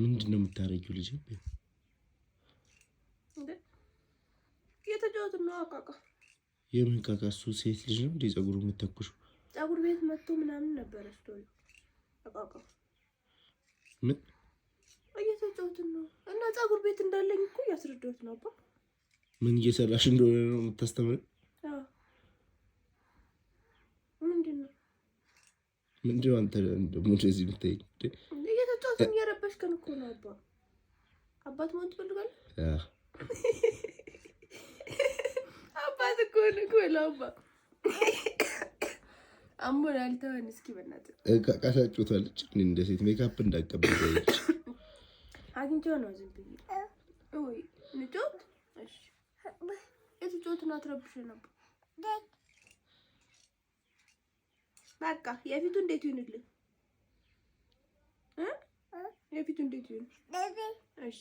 ምንድነው የምታረጊው ልጅ? የተጫወትን ነው አቃቃ። የምን ቃቃ? እሱ ሴት ልጅ ነው እንዴ ፀጉሩ የምትተኩሽው? ፀጉር ቤት መጥቶ ምናምን ነበር ስቶሪ አቃቃ። ምን እየተጫወትን ነው እና ፀጉር ቤት እንዳለኝ እኮ ያስረዳሁት ነው አባ። ምን እየሰራሽ እንደሆነ ነው የምታስተምረው? አዎ። ምንድነው አንተ ደግሞ እንደዚህ ብታይ እየተጫወትን እየረበሽከን እኮ ነው አባ። አባት መሆን ትፈልጋለህ? አዎ አባት እኮ ነው አባ። አሞናል ተወን እስኪ በእናትህ። ቃቃሳጭቷለች እንደ ሴት ሜካፕ እንዳቀበለች አግኝቼው ነው ዝም ብዬ። ወይ ልጆት እሺ የተጫወትን አትረብሽን ነበር። በቃ የፊቱ እንዴት ይሁንልኝ? የፊቱ እንዴት ይሁን? እሺ